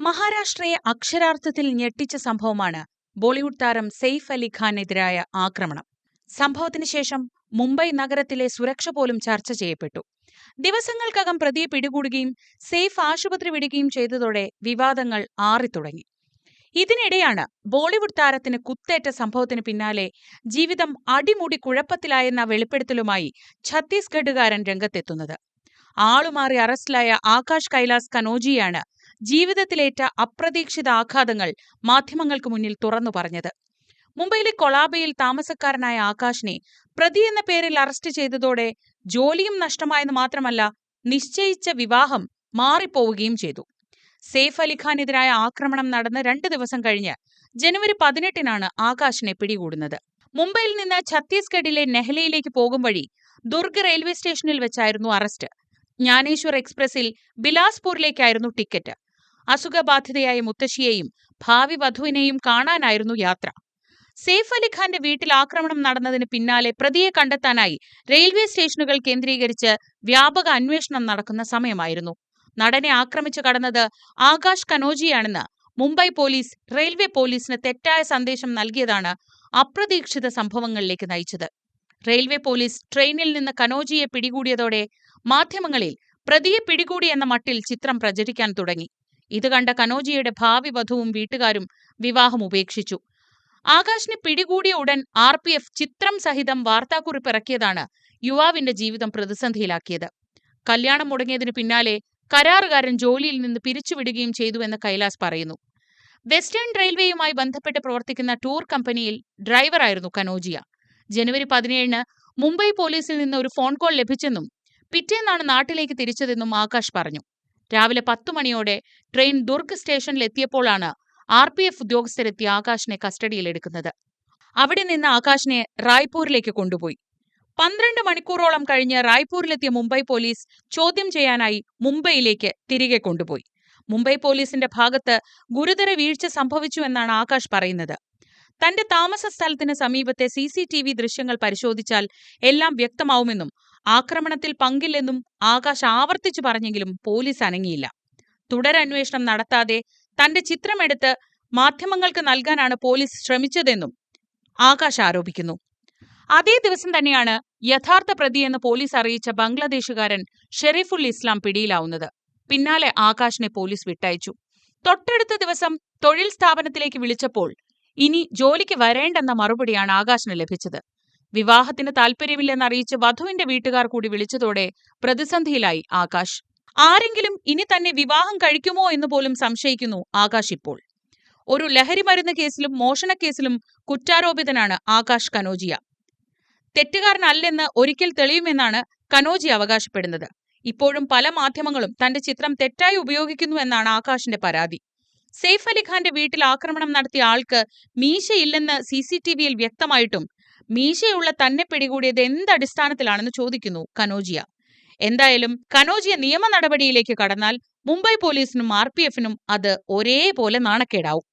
മഹാരാഷ്ട്രയെ അക്ഷരാർത്ഥത്തിൽ ഞെട്ടിച്ച സംഭവമാണ് ബോളിവുഡ് താരം സെയ്ഫ് അലി ഖാനെതിരായ ആക്രമണം. സംഭവത്തിന് ശേഷം മുംബൈ നഗരത്തിലെ സുരക്ഷ പോലും ചർച്ച ചെയ്യപ്പെട്ടു. ദിവസങ്ങൾക്കകം പ്രതിയെ പിടികൂടുകയും സെയ്ഫ് ആശുപത്രി വിടുകയും ചെയ്തതോടെ വിവാദങ്ങൾ ആറിത്തുടങ്ങി. ഇതിനിടെയാണ് ബോളിവുഡ് താരത്തിന് കുത്തേറ്റ സംഭവത്തിന് പിന്നാലെ ജീവിതം അടിമുടി കുഴപ്പത്തിലായെന്ന വെളിപ്പെടുത്തലുമായി ഛത്തീസ്ഗഡുകാരൻ രംഗത്തെത്തുന്നത്. ആളുമാറി അറസ്റ്റിലായ ആകാശ് കൈലാസ് കനോജിയാണ് ജീവിതത്തിലേറ്റ അപ്രതീക്ഷിത ആഘാതങ്ങൾ മാധ്യമങ്ങൾക്ക് മുന്നിൽ തുറന്നു പറഞ്ഞത്. മുംബൈയിലെ കൊളാബയിൽ താമസക്കാരനായ ആകാശിനെ പ്രതിയെന്ന പേരിൽ അറസ്റ്റ് ചെയ്തതോടെ ജോലിയും നഷ്ടമായെന്ന് മാത്രമല്ല, നിശ്ചയിച്ച വിവാഹം മാറിപ്പോവുകയും ചെയ്തു. സെയ്ഫ് അലിഖാനെതിരായ ആക്രമണം നടന്ന് 2 ദിവസം കഴിഞ്ഞ് ജനുവരി 18-നാണ് ആകാശിനെ പിടികൂടുന്നത്. മുംബൈയിൽ നിന്ന് ഛത്തീസ്ഗഡിലെ നെഹ്ലയിലേക്ക് പോകും വഴി ദുർഗ് റെയിൽവേ സ്റ്റേഷനിൽ വെച്ചായിരുന്നു അറസ്റ്റ്. ജ്ഞാനേശ്വർ എക്സ്പ്രസിൽ ബിലാസ്പൂരിലേക്കായിരുന്നു ടിക്കറ്റ്. അസുഖബാധിതയായ മുത്തശ്ശിയെയും ഭാവി വധുവിനെയും കാണാനായിരുന്നു യാത്ര. സെയ്ഫ് അലിഖാന്റെ വീട്ടിൽ ആക്രമണം നടന്നതിന് പിന്നാലെ പ്രതിയെ കണ്ടെത്താനായി റെയിൽവേ സ്റ്റേഷനുകൾ കേന്ദ്രീകരിച്ച് വ്യാപക അന്വേഷണം നടക്കുന്ന സമയമായിരുന്നു. നടനെ ആക്രമിച്ചു കടന്നത് ആകാശ് കനോജിയാണെന്ന് മുംബൈ പോലീസ് റെയിൽവേ പോലീസിന് തെറ്റായ സന്ദേശം നൽകിയതാണ് അപ്രതീക്ഷിത സംഭവങ്ങളിലേക്ക് നയിച്ചത്. റെയിൽവേ പോലീസ് ട്രെയിനിൽ നിന്ന് കനോജിയെ പിടികൂടിയതോടെ മാധ്യമങ്ങളിൽ പ്രതിയെ പിടികൂടി എന്ന മട്ടിൽ ചിത്രം പ്രചരിക്കാൻ തുടങ്ങി. ഇത് കണ്ട കനോജിയുടെ ഭാവി വധുവും വീട്ടുകാരും വിവാഹം ഉപേക്ഷിച്ചു. ആകാശിനെ പിടികൂടിയ ഉടൻ RPF ചിത്രം സഹിതം വാർത്താക്കുറിപ്പിറക്കിയതാണ് യുവാവിന്റെ ജീവിതം പ്രതിസന്ധിയിലാക്കിയത്. കല്യാണം മുടങ്ങിയതിനു പിന്നാലെ കരാറുകാരൻ ജോലിയിൽ നിന്ന് പിരിച്ചുവിടുകയും ചെയ്തുവെന്ന് കൈലാസ് പറയുന്നു. വെസ്റ്റേൺ റെയിൽവേയുമായി ബന്ധപ്പെട്ട് പ്രവർത്തിക്കുന്ന ടൂർ കമ്പനിയിൽ ഡ്രൈവറായിരുന്നു കനോജിയ. ജനുവരി 17-ന് മുംബൈ പോലീസിൽ നിന്ന് ഒരു ഫോൺ കോൾ ലഭിച്ചെന്നും പിറ്റേന്നാണ് നാട്ടിലേക്ക് തിരിച്ചതെന്നും ആകാശ് പറഞ്ഞു. രാവിലെ 10 മണിയോടെ ട്രെയിൻ ദുർഗ് സ്റ്റേഷനിലെത്തിയപ്പോഴാണ് RPF ഉദ്യോഗസ്ഥരെത്തി ആകാശിനെ കസ്റ്റഡിയിലെടുക്കുന്നത്. അവിടെ നിന്ന് ആകാശിനെ റായ്പൂരിലേക്ക് കൊണ്ടുപോയി. 12 മണിക്കൂറോളം കഴിഞ്ഞ് റായ്പൂരിലെത്തിയ മുംബൈ പോലീസ് ചോദ്യം ചെയ്യാനായി മുംബൈയിലേക്ക് തിരികെ കൊണ്ടുപോയി. മുംബൈ പോലീസിന്റെ ഭാഗത്ത് ഗുരുതര വീഴ്ച സംഭവിച്ചുവെന്നാണ് ആകാശ് പറയുന്നത്. തന്റെ താമസ സ്ഥലത്തിന് സമീപത്തെ CCTV ദൃശ്യങ്ങൾ പരിശോധിച്ചാൽ എല്ലാം വ്യക്തമാവുമെന്നും ആക്രമണത്തിൽ പങ്കില്ലെന്നും ആകാശ് ആവർത്തിച്ചു പറഞ്ഞെങ്കിലും പോലീസ് അനങ്ങിയില്ല. തുടരന്വേഷണം നടത്താതെ തന്റെ ചിത്രമെടുത്ത് മാധ്യമങ്ങൾക്ക് നൽകാനാണ് പോലീസ് ശ്രമിച്ചതെന്നും ആകാശ് ആരോപിക്കുന്നു. അതേ ദിവസം തന്നെയാണ് യഥാർത്ഥ പ്രതിയെന്ന് പോലീസ് അറിയിച്ച ബംഗ്ലാദേശുകാരൻ ഷെരീഫുൽ ഇസ്ലാം പിടിയിലാവുന്നത്. പിന്നാലെ ആകാശിനെ പോലീസ് വിട്ടയച്ചു. തൊട്ടടുത്ത ദിവസം തൊഴിൽ സ്ഥാപനത്തിലേക്ക് വിളിച്ചപ്പോൾ ഇനി ജോലിക്ക് വരേണ്ടെന്ന മറുപടിയാണ് ആകാശിന് ലഭിച്ചത്. വിവാഹത്തിന് താല്പര്യമില്ലെന്നറിയിച്ച് വധുവിന്റെ വീട്ടുകാർ കൂടി വിളിച്ചതോടെ പ്രതിസന്ധിയിലായി ആകാശ്. ആരെങ്കിലും ഇനി തന്നെ വിവാഹം കഴിക്കുമോ എന്ന് പോലും സംശയിക്കുന്നു ആകാശ് ഇപ്പോൾ. ഒരു ലഹരിമരുന്ന് കേസിലും മോഷണക്കേസിലും കുറ്റാരോപിതനാണ് ആകാശ് കനോജിയ. തെറ്റുകാരനല്ലെന്ന് ഒരിക്കൽ തെളിയുമെന്നാണ് കനോജി അവകാശപ്പെടുന്നത്. ഇപ്പോഴും പല മാധ്യമങ്ങളും തന്റെ ചിത്രം തെറ്റായി ഉപയോഗിക്കുന്നുവെന്നാണ് ആകാശിന്റെ പരാതി. സെയ്ഫ് അലിഖാന്റെ വീട്ടിൽ ആക്രമണം നടത്തിയ ആൾക്ക് മീശയില്ലെന്ന് CCTVയിൽ വ്യക്തമായിട്ടും മീശയുള്ള തന്നെ പിടികൂടിയത് എന്തടിസ്ഥാനത്തിലാണെന്ന് ചോദിക്കുന്നു കനോജിയ. എന്തായാലും കനോജിയ നിയമ നടപടിയിലേക്ക് കടന്നാൽ മുംബൈ പോലീസിനും RPFനും അത് ഒരേപോലെ നാണക്കേടാവും.